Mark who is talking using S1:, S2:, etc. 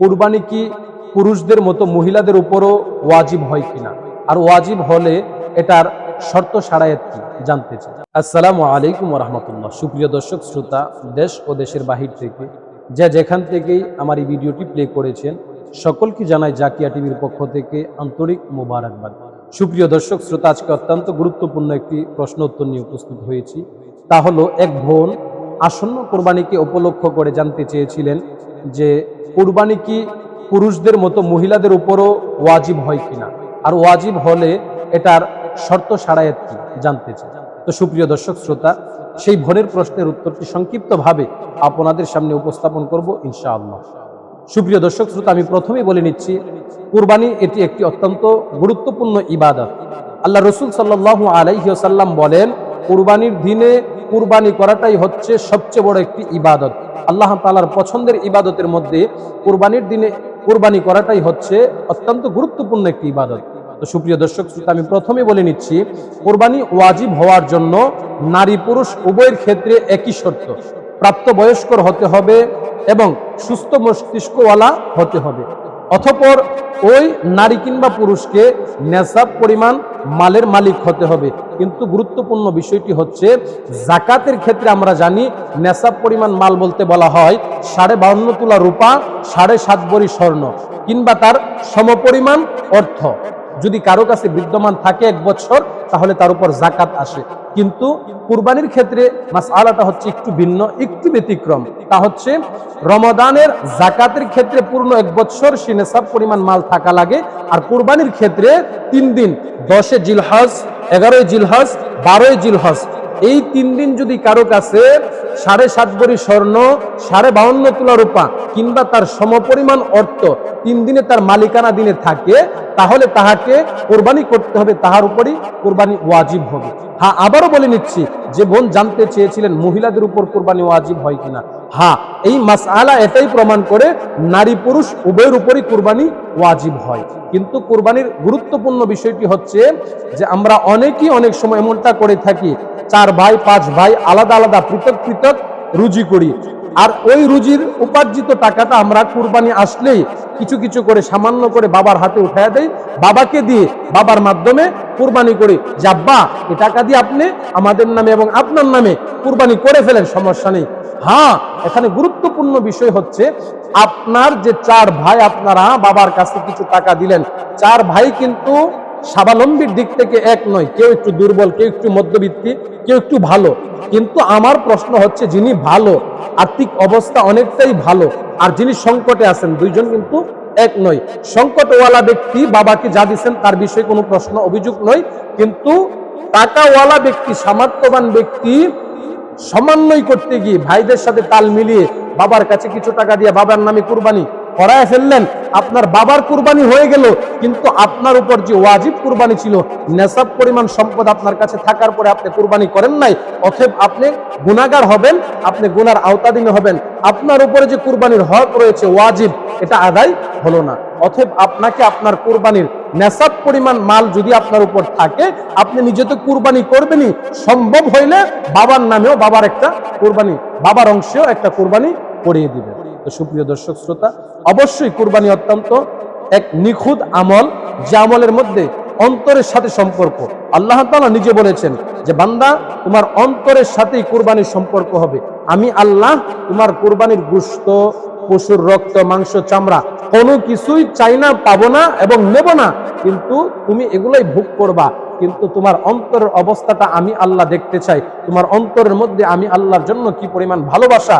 S1: কুরবানি কি পুরুষদের মতো মহিলাদের উপরও ওয়াজিব হয় কিনা, আর ওয়াজিব হলে এটার শর্ত শারায়াত কি জানতে চাই। আসসালামু আলাইকুম ওয়া রাহমাতুল্লাহ। সুপ্রিয় দর্শক শ্রোতা, দেশ ও দেশের বাহির থেকে যে যেখান থেকেই আমার এই ভিডিওটি প্লে করেছেন, সকলকে জানাই জাকিয়া টিভির পক্ষ থেকে আন্তরিক মোবারকবাদ। সুপ্রিয় দর্শক শ্রোতা, আজকে অত্যন্ত গুরুত্বপূর্ণ একটি প্রশ্ন উত্তর নিয়ে উপস্থিত হয়েছি। তা হলো, এক বোন আসন্ন কোরবানিকে উপলক্ষ করে জানতে চেয়েছিলেন যে কুরবানি কি পুরুষদের মতো মহিলাদের উপরও ওয়াজিব হয় কিনা, আর ওয়াজিব হলে এটার শর্ত শারায়াত কি জানতে চাই। তো সুপ্রিয় দর্শক শ্রোতা, সেই বোনের প্রশ্নের উত্তরটি সংক্ষিপ্তভাবে আপনাদের সামনে উপস্থাপন করব ইনশাআল্লাহ। সুপ্রিয় দর্শক শ্রোতা, আমি প্রথমেই বলে নিচ্ছি, কুরবানি এটি একটি অত্যন্ত গুরুত্বপূর্ণ ইবাদত। আল্লাহ রসুল সাল্লাল্লাহু আলাইহি ওয়াসাল্লাম বলেন, কুরবানির দিনে কুরবানি করাটাই হচ্ছে সবচেয়ে বড় একটি ইবাদত। আল্লাহ তাআলার পছন্দের ইবাদতের মধ্যে কুরবানির দিনে কুরবানি করাটাই হচ্ছে অত্যন্ত গুরুত্বপূর্ণ একটি ইবাদত। তো সুপ্রিয় দর্শক শ্রোতা, আমি প্রথমে বলে নিচ্ছি, কুরবানি ওয়াজিব হওয়ার জন্য নারী পুরুষ উভয়ের ক্ষেত্রে একই শর্ত, প্রাপ্তবয়স্ক হতে হবে এবং সুস্থ মস্তিষ্কওয়ালা হতে হবে। অতঃপর ওই নারী কিংবা পুরুষকে নেসাব পরিমাণ মালের মালিক হতে হবে। কিন্তু গুরুত্বপূর্ণ বিষয়টি হচ্ছে, যাকাতের ক্ষেত্রে আমরা জানি নেসাব পরিমাণ মাল বলতে বলা হয় 52.5 তোলা রূপা, 7.5 ভরি স্বর্ণ কিংবা তার সমপরিমাণ অর্থ। যদি কারো কাছে বিদ্যমান থাকে 1 বছর, তাহলে তার উপর যাকাত আসে। কিন্তু কুরবানির ক্ষেত্রে মাসআলাটা হচ্ছে একটু ভিন্ন, একটু ব্যতিক্রম। তা হচ্ছে, রমাদানের যাকাতের ক্ষেত্রে পূর্ণ 1 বছর সে নেসাব পরিমাণ মাল থাকা লাগে, আর কুরবানির ক্ষেত্রে 3 দিন, 10 জিলহজ, 11 জিলহজ, 12 জিলহজ, এই 3 দিন যদি কারো কাছে 7.5 ভরি স্বর্ণ, 52.5 তোলা রূপা কিংবা তার সমপরিমাণ অর্থ 3 দিনে তার মালিকানা দিনে থাকে, তাহলে তাহাকে কোরবানি করতে হবে, তাহার উপরই কোরবানি ওয়াজিব হবে। হ্যাঁ, আবারও বলে নিচ্ছি, যে বোন জানতে চেয়েছিলেন মহিলাদের উপর কোরবানি ওয়াজিব হয় কিনা, হ্যাঁ, এই মাসআলা এটাই প্রমাণ করে নারী পুরুষ উভয়ের উপরই কোরবানি ওয়াজিব হয়। কিন্তু কোরবানির গুরুত্বপূর্ণ বিষয়টি হচ্ছে যে আমরা অনেকেই অনেক সময় এমনটা করে থাকি, 4 ভাই 5 ভাই আলাদা আলাদা পৃথক পৃথক রুজি করি, আর ওই রুজির উপার্জিত টাকাটা আমরা কুরবানি আসলেই কিছু কিছু করে সামান্য করে বাবার হাতে উঠায় দেই, বাবাকে দিয়ে বাবার মাধ্যমে কুরবানি করি যে আব্বা, এই টাকা দিয়ে আপনি আমাদের নামে এবং আপনার নামে কুরবানি করে ফেলেন, সমস্যা নেই। হ্যাঁ, এখানে গুরুত্বপূর্ণ বিষয় হচ্ছে, আপনার যে 4 ভাই আপনারা বাবার কাছে কিছু টাকা দিলেন, 4 ভাই কিন্তু স্বাবলম্বীর দিক থেকে এক নয়, কেউ একটু দুর্বল, কেউ একটু মধ্যবিত্তি, কেউ একটু ভালো। কিন্তু আমার প্রশ্ন হচ্ছে, যিনি ভালো, আর্থিক অবস্থা অনেকটাই ভালো, আর যিনি সংকটে আছেন, দুইজন কিন্তু এক নয়। সংকটওয়ালা ব্যক্তি বাবাকে যা দিচ্ছেন তার বিষয়ে কোনো প্রশ্ন অভিযোগ নয়, কিন্তু টাকাওয়ালা ব্যক্তি, সামর্থ্যবান ব্যক্তি সমন্বয় করতে গিয়ে ভাইদের সাথে তাল মিলিয়ে বাবার কাছে কিছু টাকা দিয়ে বাবার নামে কুরবানি করায় ফেললেন, আপনার বাবার কুরবানি হয়ে গেল, কিন্তু আপনার উপর যে ওয়াজিব কুরবানি ছিল, নেসাব পরিমাণ সম্পদ আপনার কাছে থাকার পরে আপনি কুরবানি করেন নাই, অতএব আপনি গুনাহগার হবেন, আপনি গুনার আওতাধীন হবেন। আপনার উপরে যে কুরবানির হক রয়েছে, ওয়াজিব, এটা আদায় হলো না। অতএব আপনাকে আপনার কুরবানির নেসাব পরিমাণ মাল যদি আপনার উপর থাকে, আপনি নিজে তো কুরবানি করবেনই, সম্ভব হইলে বাবার নামেও বাবার একটা কুরবানি, বাবার অংশেও একটা কুরবানি করিয়ে দিবেন। তো সুপ্রিয় দর্শক শ্রোতা, অবশ্যই কুরবানি অত্যন্ত এক নিখুঁত আমল, যে আমলের মধ্যে অন্তরের সাথে সম্পর্ক। আল্লাহ তাআলা নিজে বলেছেন যে বান্দা, তোমার অন্তরের সাথেই কুরবানির সম্পর্ক হবে। আমি আল্লাহ তোমার কুরবানির গোশত, পশুর রক্ত, মাংস, চামড়া কোনো কিছুই চাই না, পাবো না এবং নেব না, কিন্তু তুমি এগুলাই ভোগ করবা। কিন্তু তোমার অন্তরের অবস্থাটা আমি আল্লাহ দেখতে চাই, তোমার অন্তরের মধ্যে আমি আল্লাহর জন্য কি পরিমাণ ভালোবাসা